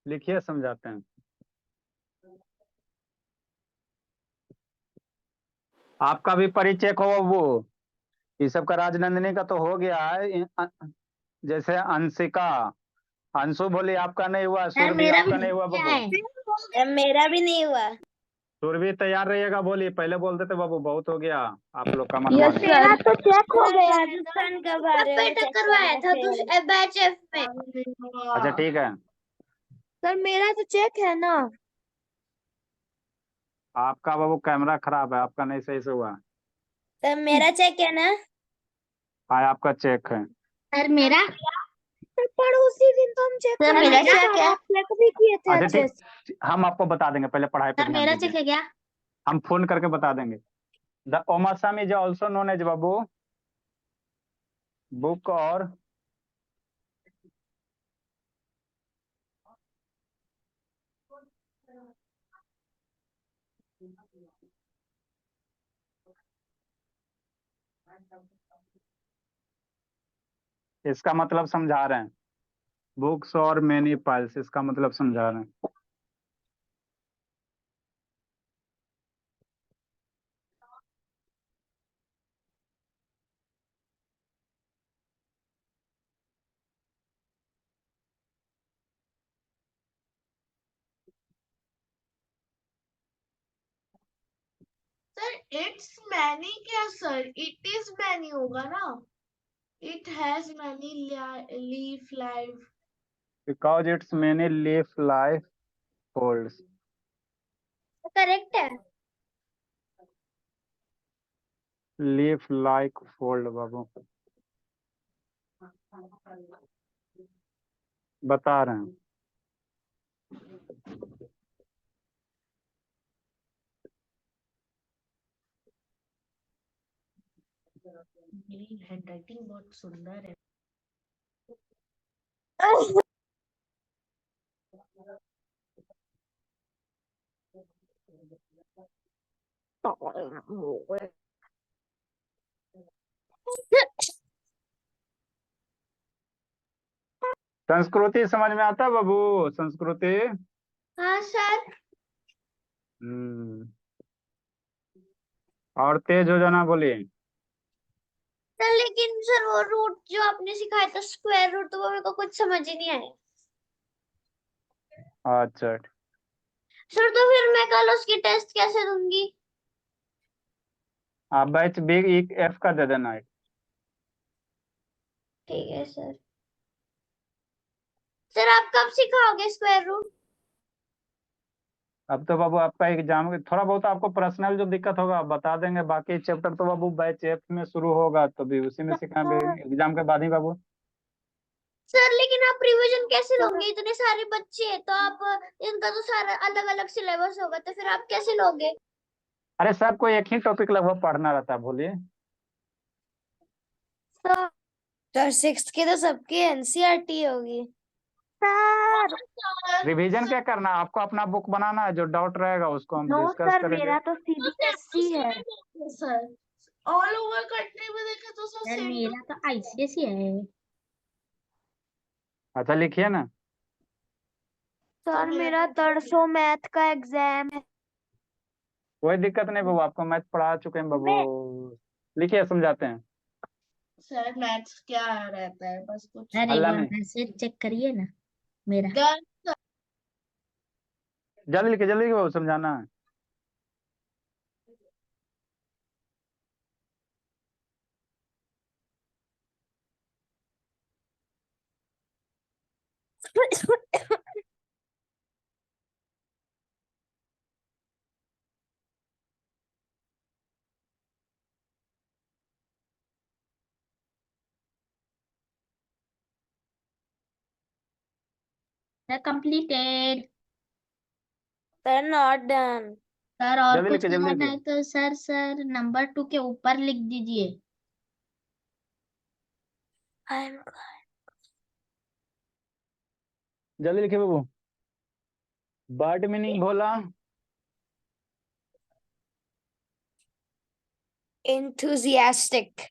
S1: लिखिए, समझाते हैं। आपका भी परिचय हो वो, ये सब का राजनंदिनी का तो हो गया है। जैसे अंशिका, अंशु बोली आपका नहीं हुआ,
S2: सर
S1: सुरभि
S2: मेरा भी
S1: आपका नहीं हुआ
S2: क्या
S1: बाबू।
S2: है?
S3: मेरा भी नहीं हुआ।
S1: सुरभि तैयार रहिएगा, बोलिए, पहले बोलते थे बाबू, बहुत हो गया आप लोग का
S3: यस
S1: मनमानी।
S3: मेरा तो चेक हो गया, राजस्थान का बारे में
S2: पेट
S3: check
S2: करवाया था
S3: करना
S2: तो
S3: थे।
S2: बैच एफ में।
S1: अच्छा ठीक है,
S3: सर मेरा तो चेक है ना।
S1: आपका बाबू कैमरा खराब है, आपका नहीं सही से हुआ।
S3: सर मेरा चेक है ना।
S1: हाँ आपका चेक है।
S2: सर मेरा
S3: सर पर उसी दिन तो हम चेक
S2: सर
S3: कर
S2: मेरा
S3: रहे थे,
S2: check है।
S3: आप चेक भी किए थे
S1: अच्छा
S3: अच्छे से।
S1: ठीक, हम आपको बता देंगे, पहले पढ़ाई पे
S2: सर
S1: ध्यान
S2: मेरा
S1: दीजिए,
S2: चेक है क्या?
S1: हम फोन करके बता देंगे। The omasum is also known as बाबू बुक और इसका मतलब समझा रहे हैं, बुक्स और मेनी फाइल्स, इसका मतलब समझा रहे हैं।
S4: सर इट्स मैनी क्या सर? इट इज मैनी होगा ना? It has many leaf life.
S1: Because it's many leaf life folds.
S3: Correct है।
S1: लीफ लाइक फोल्ड बाबू बता रहे हैं।
S4: मेरी हैंडराइटिंग बहुत सुंदर है।
S1: संस्कृति समझ में आता है बाबू, संस्कृति।
S2: हाँ सर।
S1: हम्म, और तेज हो जाना, बोलिए।
S2: सर लेकिन सर वो रूट जो आपने सिखाया था स्क्वायर रूट, तो वो मेरे को कुछ समझ ही नहीं आया।
S1: अच्छा
S2: सर तो फिर मैं कल उसकी टेस्ट कैसे दूंगी?
S1: आप बैच बिग एफ का दे देना।
S2: ठीक है सर। सर आप कब सिखाओगे स्क्वायर रूट?
S1: अब तो बाबू आपका एग्जाम, थोड़ा बहुत आपको पर्सनल जो दिक्कत होगा आप बता देंगे, बाकी चैप्टर तो बाबू बैच एफ में शुरू होगा, तो भी उसी में सिखाएंगे एग्जाम के बाद ही बाबू।
S2: सर लेकिन आप रिवीजन कैसे लोगे? इतने सारे बच्चे हैं तो आप इनका तो सारा अलग अलग सिलेबस होगा, तो फिर आप कैसे लोगे?
S1: अरे सबको एक ही टॉपिक लगभग पढ़ना रहता है, बोलिए।
S3: सर सिक्स की तो सबकी एनसीईआरटी होगी। सर
S1: रिवीजन क्या करना है आपको, अपना बुक बनाना है, जो डाउट रहेगा उसको हम
S3: नो
S1: डिस्कस
S3: सर,
S1: करेंगे।
S3: मेरा तो सीबीएसई है।
S4: सर ऑल ओवर कंट्री में देखे तो सर
S2: सर
S4: सेम
S2: मेरा तो आईसीएसई है।
S1: अच्छा लिखिए ना।
S3: सर मेरा तरसों मैथ का एग्जाम है।
S1: कोई दिक्कत नहीं बाबू, आपको मैथ पढ़ा चुके हैं बाबू, लिखिए समझाते हैं।
S4: सर मैथ्स क्या रहता है? बस कुछ
S2: सर एक
S1: अल्लाह
S2: बार
S1: नहीं,
S2: मैसेज चेक करिए ना मेरा।
S1: जल्दी लिखिए बाबू, समझाना है।
S2: Sir completed.
S3: Sir not done.
S2: Sir और कुछ
S1: जल्दी
S2: करना
S1: लिखिए,
S2: है तो सर नंबर 2 के ऊपर लिख दीजिए।
S1: जल्दी लिखिए बाबू। बर्ड मीनिंग बोला,
S3: enthusiastic।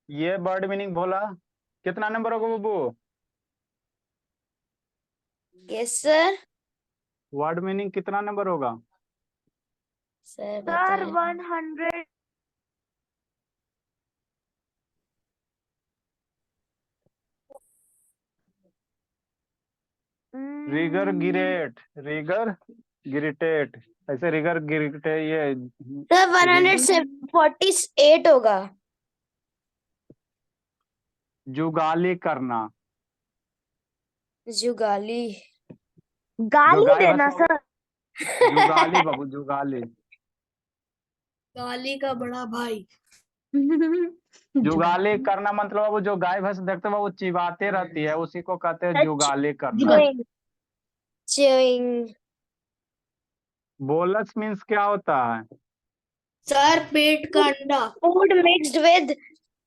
S1: ये बर्ड मीनिंग बोला, कितना नंबर होगा बाबू?
S3: Yes sir.
S1: वर्ड मीनिंग कितना नंबर होगा?
S3: Sir 100।
S1: Regurgitate, regurgitate, ऐसे रिगर गिरिटे ये
S3: सर 148 होगा।
S1: जुगाली करना,
S3: जुगाली।
S1: जो
S3: गाली
S1: गाय
S3: देना
S1: भैंस
S3: सर।
S1: जुगाली बाबू, जुगाली।
S5: गाली का बड़ा भाई।
S1: जुगाली करना मतलब बाबू जो गाय भैंस देखते हो वो चिबाते रहती है, उसी को कहते हैं जुगाली करना।
S3: Chewing. Chewing.
S1: बोलस मीन्स क्या होता है?
S5: सर पेट का अंडा।
S3: Food mixed with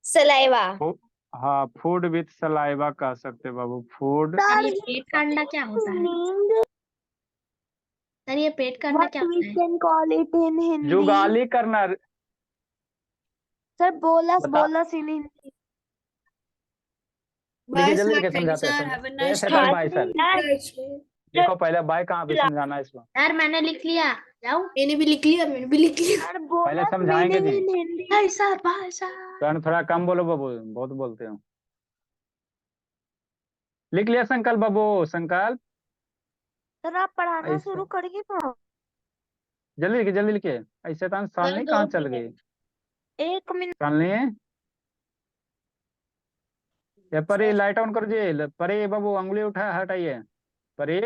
S3: saliva.
S1: हाँ, फूड विथ सलाइवा कह सकते हैं बाबू, फूड।
S5: सर ये पेट का अंडा क्या होता है? सर ये पेट का अंडा क्या होता है?
S3: can call it in Hindi.
S1: जुगाली करना।
S3: सर बोलस
S1: बता-
S3: बोलस in Hindi.
S1: लिखिए
S5: बाय
S1: जल्दी
S5: सर,
S1: लिखिए,
S5: थैंक यू
S1: समझाते
S5: सर,
S1: हैं।
S5: हैव अ
S1: ए,
S5: नाइस
S1: शैतान
S5: डे।
S1: भाई सर देखो पहले बाय कहाँ पे समझाना है इसको,
S2: सर मैंने लिख लिया, जाओ।
S5: मैंने भी लिख लिया, मैंने भी लिख लिया।
S3: सर
S1: पहले
S3: बोलस
S1: समझाएंगे
S3: meaning
S1: जी।
S3: in Hindi.
S5: Bye sir, bye sir.
S1: तो थोड़ा कम बोलो बाबू, बहुत बोलते हो। लिख लिया संकल्प बाबू, संकल्प।
S3: सर आप पढ़ाना
S1: ऐसे
S3: शुरू करिए ना।
S1: जल्दी लिखिए, जल्दी लिखिए। ऐसे तो सालनी कहाँ चल गई?
S3: 1 मिनट।
S1: सालनी, ये परी लाइट ऑन कर जी, परी बाबू अंगुली उठा हटाइए, परी।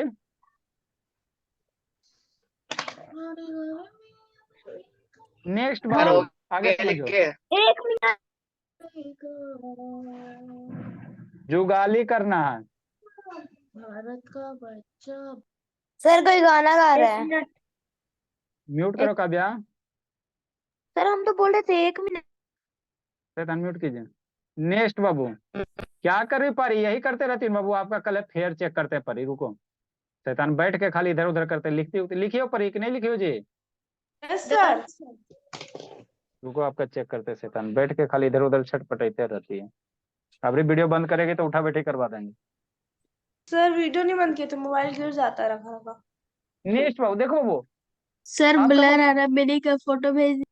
S1: नेक्स्ट बाबू आगे समझो।
S3: 1 मिनट।
S1: जुगाली करना है।
S4: भारत का बच्चा।
S3: सर कोई गाना गा रहा है।
S1: म्यूट करो काव्या,
S3: सर हम तो बोल रहे थे 1 मिनट।
S1: शैतान म्यूट कीजिए। नेक्स्ट बाबू, क्या कर रही पारी? यही करते रहती है बाबू, आपका कल फेयर चेक करते हैं परी, रुको। शैतान बैठ के खाली इधर उधर करते, लिखती लिखी हो परी कि नहीं लिखी हो जी?
S3: सर
S1: रुको आपका चेक करते हैं, शैतान बैठ के खाली इधर उधर छटपटाते रहती है। अभी वीडियो बंद करेगी तो उठा बैठी करवा देंगे।
S3: सर वीडियो नहीं बंद किया तो मोबाइल गिर जाता रखा रखा।
S1: नेक्स्ट बाबू देखो वो
S2: सर
S1: आपका
S2: ब्लर
S1: बाबू-
S2: आ रहा, मेरी का फोटो भेज।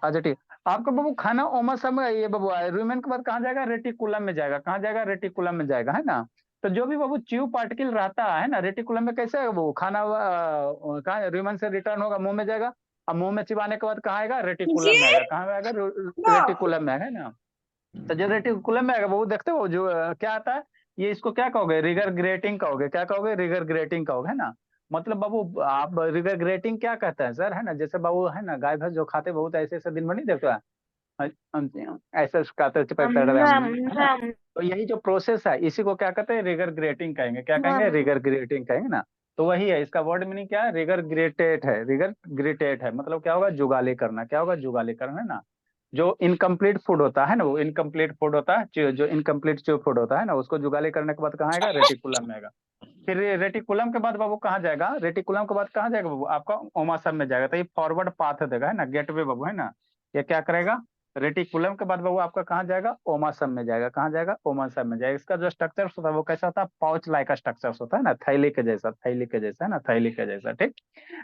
S1: अच्छा ठीक। आपका बाबू खाना ओमसम में ये बाबू रूमेन के बाद कहाँ जाएगा? रेटिकुलम में जाएगा। कहाँ जाएगा? रेटिकुलम में जाएगा, है ना। तो जो भी बाबू च्यू पार्टिकल रहता है ना रेटिकुलम में, कैसे है वो खाना कहाँ रूमेन से रिटर्न होगा, मुंह में जाएगा। अब मुंह में चिबाने के बाद कहाँ आएगा? रेटिकुलम में आएगा। कहाँ आएगा? रेटिकुलम में, है ना। तो जो रेटिकुलम में आएगा वो देखते हो जो क्या आता है, ये इसको क्या कहोगे? रिगर ग्रेटिंग कहोगे। क्या कहोगे? रिगर ग्रेटिंग कहोगे, है ना। मतलब बाबू आप रिगर ग्रेटिंग क्या कहते हैं सर, है ना। जैसे बाबू है ना गाय भैंस जो खाते बहुत ऐसे ऐसे दिन में नहीं देखते हैं, ऐसे खाते चिपकते रहते हैं, है ना। तो यही जो प्रोसेस है इसी को क्या कहते हैं? रिगर ग्रेटिंग कहेंगे। क्या कहेंगे? रिगर ग्रेटिंग कहेंगे ना। तो वही है, इसका वर्ड मीनिंग क्या है? रिगर ग्रेटेट है। रिगर ग्रेटेट है मतलब क्या होगा? जुगाली करना। क्या होगा? जुगाली करना, है ना। जो इनकम्प्लीट फूड होता है ना, वो इनकम्प्लीट फूड होता है, जो इनकम्प्लीट च्यू फूड होता है ना, उसको जुगाली करने के बाद कहाँ आएगा? रेटिकुलम में आएगा। फिर रेटिकुलम के बाद बाबू कहाँ जाएगा? रेटिकुलम के बाद कहाँ जाएगा बाबू? आपका ओमासम में जाएगा। तो ये फॉरवर्ड पाथ देगा, है ना, गेटवे बाबू, है ना। ये क्या करेगा? रेटिकुलम के बाद बाबू आपका कहाँ जाएगा? ओमासम में जाएगा। कहाँ जाएगा? ओमासम में जाएगा। इसका जो स्ट्रक्चर होता है वो कैसा होता है? पाउच लाइक स्ट्रक्चर होता है ना, थैली के जैसा, थैली के जैसा, है ना, थैली के जैसा। ठीक।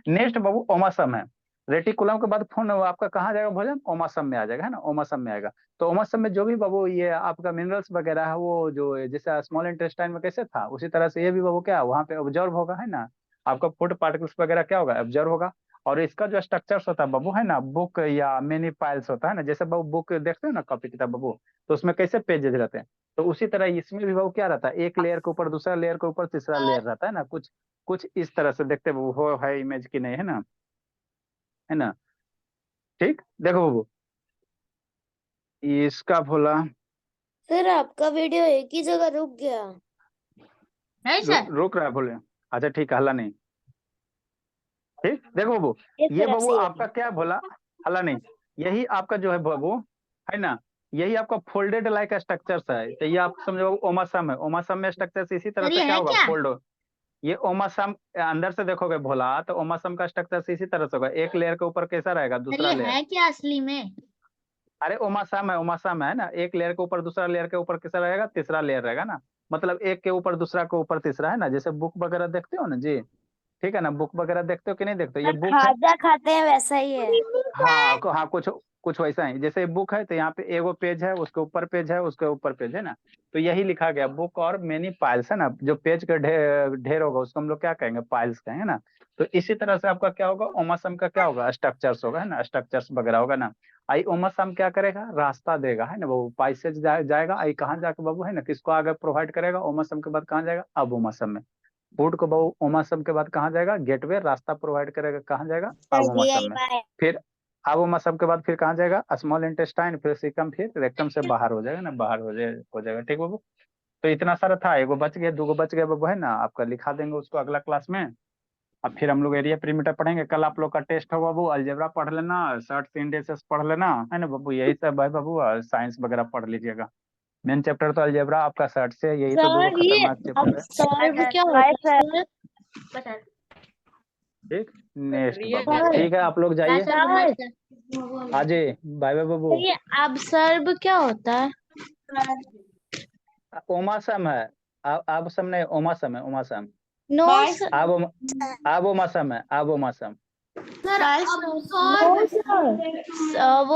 S1: नेक्स्ट बाबू ओमासम है। रेटिकुलम के बाद फोन आपका कहाँ जाएगा? भोजन ओमासम में आ जाएगा, है ना, ओमासम में आएगा। तो ओमासम में जो भी बाबू ये आपका मिनरल्स वगैरह है वो जो जैसे स्मॉल इंटेस्टाइन में कैसे था उसी तरह से ये भी बाबू क्या वहाँ पे ऑब्जर्व होगा, है ना। आपका फूड पार्टिकल्स वगैरह क्या होगा? ऑब्जर्व होगा। और इसका जो स्ट्रक्चर्स होता है बाबू, है ना, बुक या मिनी पाइल्स होता है ना, जैसे बाबू बुक देखते हैं ना कॉपी किताब बाबू, तो उसमें कैसे पेजेस रहते हैं, तो उसी तरह इसमें भी बाबू क्या रहता है? एक लेयर के ऊपर दूसरा लेयर के ऊपर तीसरा लेयर रहता है ना, कुछ कुछ इस तरह से देखते बाबू हो है इमेज की नहीं, है ना, है ना। ठीक। देखो बाबू इसका बोला
S3: सर आपका वीडियो एक ही जगह रुक गया।
S2: नहीं सर,
S1: रोक रहा है बोले। अच्छा ठीक है, हल्ला नहीं। ठीक। देखो बाबू
S3: इस
S1: ये
S3: तरफ
S1: बाबू
S3: से
S1: आपका क्या बोला? हल्ला नहीं। यही आपका जो है बाबू, है ना, यही आपका फोल्डेड लाइक स्ट्रक्चर्स है। तो ये आप समझो ओमासम है। ओमासम में स्ट्रक्चर्स इसी तरह
S2: सर
S1: से
S2: ये
S1: क्या
S2: है
S1: होगा?
S2: क्या?
S1: फोल्ड हो। ये ओमासम अंदर से देखोगे भोला तो ओमासम का स्ट्रक्चर इसी तरह से होगा। एक लेयर के ऊपर कैसा रहेगा?
S2: सर
S1: दूसरा
S2: ये
S1: लेयर।
S2: है क्या असली में?
S1: अरे ओमासम है, ओमासम है ना, एक लेयर के ऊपर दूसरा लेयर के ऊपर कैसा रहेगा? तीसरा लेयर रहेगा ना। मतलब एक के ऊपर दूसरा के ऊपर तीसरा, है ना। जैसे बुक वगैरह देखते हो ना जी, ठीक है ना, बुक वगैरह देखते हो कि नहीं देखते हो? ये
S3: सर
S1: बुक है।
S3: खाजा खाते हैं वैसा ही है।
S1: हाँ हाँ कुछ कुछ वैसा ही, जैसे बुक है तो यहाँ पे एगो पेज है, उसके ऊपर पेज है, उसके ऊपर पेज है ना, तो यही लिखा गया बुक और मेनी पाइल्स है ना, जो पेज का ढेर होगा उसको हम लोग क्या कहेंगे, पाइल्स कहेंगे ना। तो इसी तरह से आपका क्या होगा, ओमासम का क्या होगा, स्ट्रक्चर्स होगा, है ना, स्ट्रक्चर्स वगैरह होगा ना। आई ओमासम क्या करेगा, रास्ता देगा, है ना, वो पाइल से जाएगा, आई कहाँ जाके बाबू, है ना, किसको आगे प्रोवाइड करेगा, ओमासम के बाद कहाँ जाएगा, अब ओमासम में। फूड को बाबू ओमासम के बाद कहाँ जाएगा, गेटवे, रास्ता प्रोवाइड करेगा, कहाँ जाएगा, अब ओमासम में। फिर अब ओमासम के बाद फिर कहाँ जाएगा, स्मॉल इंटेस्टाइन, फिर सीकम, फिर रेक्टम से बाहर हो जाएगा ना, बाहर हो जाएगा ठीक बाबू। तो इतना सारा था, एगो बच गया, दूगो बच गया बाबू, है ना, आपका लिखा देंगे उसको अगला क्लास में। अब फिर हम लोग एरिया पेरीमीटर पढ़ेंगे, कल आप लोग का टेस्ट हो बाबू, अलजेब्रा पढ़ लेना, सर्ट्स इंडेक्सेस पढ़ लेना, है ना बाबू, यही सब है बाबू, साइंस वगैरह पढ़ लीजिएगा। मेन चैप्टर तो अलजेब्रा आपका सर्ट से, यही तो दो
S5: सर ये
S1: खतरनाक चैप्टर है।
S5: ऑब्जर्व क्या होता है सर? बता
S1: ठीक, नेक्स्ट बाबू, ठीक है आप लोग जाइए, आ जाइए, बाय बाय बाबू।
S5: ये ऑब्जर्व क्या होता है?
S1: ओमासम है, आबसम नहीं, ओमासम है, ओमासम।
S5: नो
S1: आबोमासम है, आबोमासम।
S2: सर
S5: वो